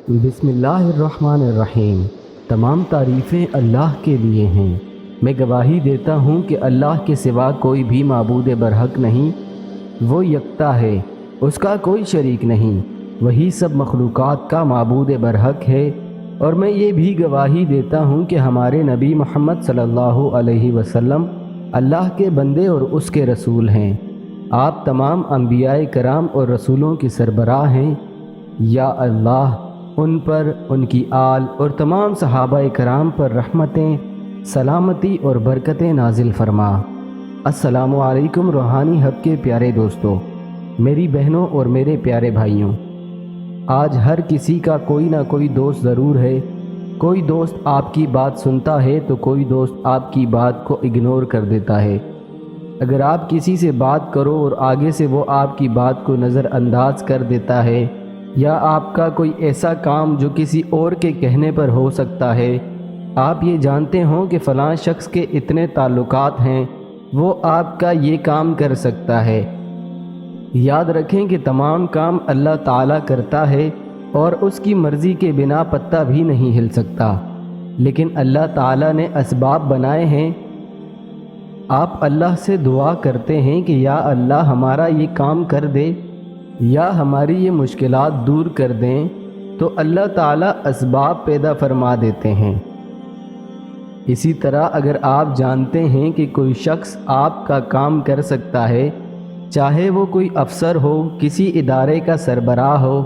بسم اللہ الرحمن الرحیم۔ تمام تعریفیں اللہ کے لیے ہیں۔ میں گواہی دیتا ہوں کہ اللہ کے سوا کوئی بھی معبود برحق نہیں، وہ یکتا ہے، اس کا کوئی شریک نہیں، وہی سب مخلوقات کا معبود برحق ہے۔ اور میں یہ بھی گواہی دیتا ہوں کہ ہمارے نبی محمد صلی اللہ علیہ وسلم اللہ کے بندے اور اس کے رسول ہیں۔ آپ تمام انبیاء کرام اور رسولوں کی سربراہ ہیں۔ یا اللہ ان پر، ان کی آل اور تمام صحابہ کرام پر رحمتیں، سلامتی اور برکتیں نازل فرما۔ السلام علیکم روحانی حب کے پیارے دوستوں، میری بہنوں اور میرے پیارے بھائیوں۔ آج ہر کسی کا کوئی نہ کوئی دوست ضرور ہے۔ کوئی دوست آپ کی بات سنتا ہے تو کوئی دوست آپ کی بات کو اگنور کر دیتا ہے۔ اگر آپ کسی سے بات کرو اور آگے سے وہ آپ کی بات کو نظر انداز کر دیتا ہے، یا آپ کا کوئی ایسا کام جو کسی اور کے کہنے پر ہو سکتا ہے، آپ یہ جانتے ہوں کہ فلاں شخص کے اتنے تعلقات ہیں، وہ آپ کا یہ کام کر سکتا ہے۔ یاد رکھیں کہ تمام کام اللہ تعالیٰ کرتا ہے اور اس کی مرضی کے بنا پتہ بھی نہیں ہل سکتا، لیکن اللہ تعالیٰ نے اسباب بنائے ہیں۔ آپ اللہ سے دعا کرتے ہیں کہ یا اللہ ہمارا یہ کام کر دے یا ہماری یہ مشکلات دور کر دیں، تو اللہ تعالیٰ اسباب پیدا فرما دیتے ہیں۔ اسی طرح اگر آپ جانتے ہیں کہ کوئی شخص آپ کا کام کر سکتا ہے، چاہے وہ کوئی افسر ہو، کسی ادارے کا سربراہ ہو،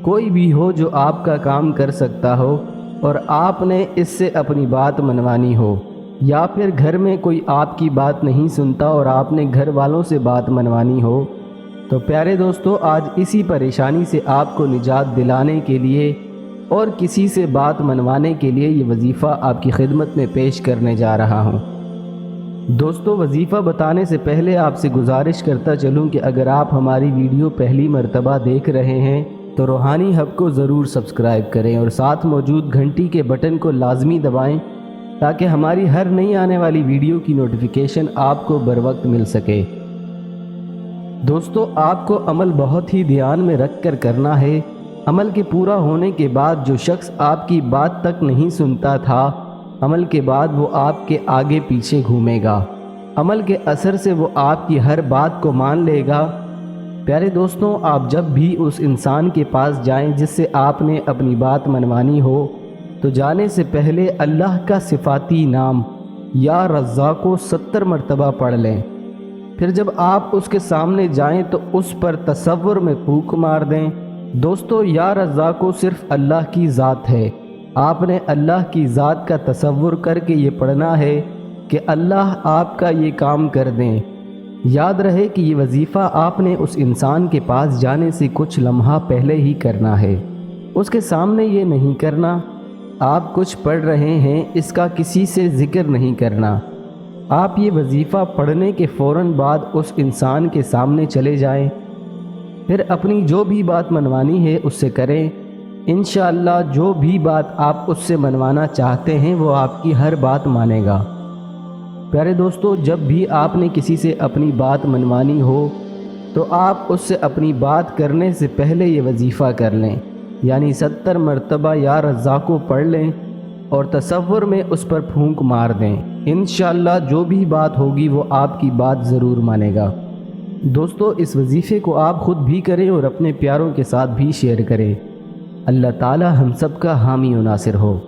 کوئی بھی ہو جو آپ کا کام کر سکتا ہو، اور آپ نے اس سے اپنی بات منوانی ہو، یا پھر گھر میں کوئی آپ کی بات نہیں سنتا اور آپ نے گھر والوں سے بات منوانی ہو، تو پیارے دوستو، آج اسی پریشانی سے آپ کو نجات دلانے کے لیے اور کسی سے بات منوانے کے لیے یہ وظیفہ آپ کی خدمت میں پیش کرنے جا رہا ہوں۔ دوستو، وظیفہ بتانے سے پہلے آپ سے گزارش کرتا چلوں کہ اگر آپ ہماری ویڈیو پہلی مرتبہ دیکھ رہے ہیں تو روحانی حب کو ضرور سبسکرائب کریں اور ساتھ موجود گھنٹی کے بٹن کو لازمی دبائیں تاکہ ہماری ہر نئی آنے والی ویڈیو کی نوٹیفیکیشن آپ کو بروقت مل سکے۔ دوستو، آپ کو عمل بہت ہی دھیان میں رکھ کر کرنا ہے۔ عمل کے پورا ہونے کے بعد جو شخص آپ کی بات تک نہیں سنتا تھا، عمل کے بعد وہ آپ کے آگے پیچھے گھومے گا۔ عمل کے اثر سے وہ آپ کی ہر بات کو مان لے گا۔ پیارے دوستوں، آپ جب بھی اس انسان کے پاس جائیں جس سے آپ نے اپنی بات منوانی ہو، تو جانے سے پہلے اللہ کا صفاتی نام یا رزاق کو 70 مرتبہ پڑھ لیں۔ پھر جب آپ اس کے سامنے جائیں تو اس پر تصور میں پھونک مار دیں۔ دوستو، یا رزاق کو صرف اللہ کی ذات ہے۔ آپ نے اللہ کی ذات کا تصور کر کے یہ پڑھنا ہے کہ اللہ آپ کا یہ کام کر دیں۔ یاد رہے کہ یہ وظیفہ آپ نے اس انسان کے پاس جانے سے کچھ لمحہ پہلے ہی کرنا ہے، اس کے سامنے یہ نہیں کرنا۔ آپ کچھ پڑھ رہے ہیں، اس کا کسی سے ذکر نہیں کرنا۔ آپ یہ وظیفہ پڑھنے کے فوراً بعد اس انسان کے سامنے چلے جائیں، پھر اپنی جو بھی بات منوانی ہے اس سے کریں۔ انشاءاللہ جو بھی بات آپ اس سے منوانا چاہتے ہیں وہ آپ کی ہر بات مانے گا۔ پیارے دوستو، جب بھی آپ نے کسی سے اپنی بات منوانی ہو تو آپ اس سے اپنی بات کرنے سے پہلے یہ وظیفہ کر لیں، یعنی 70 مرتبہ یا رزاق کو پڑھ لیں اور تصور میں اس پر پھونک مار دیں۔ انشاءاللہ جو بھی بات ہوگی وہ آپ کی بات ضرور مانے گا۔ دوستو، اس وظیفے کو آپ خود بھی کریں اور اپنے پیاروں کے ساتھ بھی شیئر کریں۔ اللہ تعالی ہم سب کا حامی و ناصر ہو۔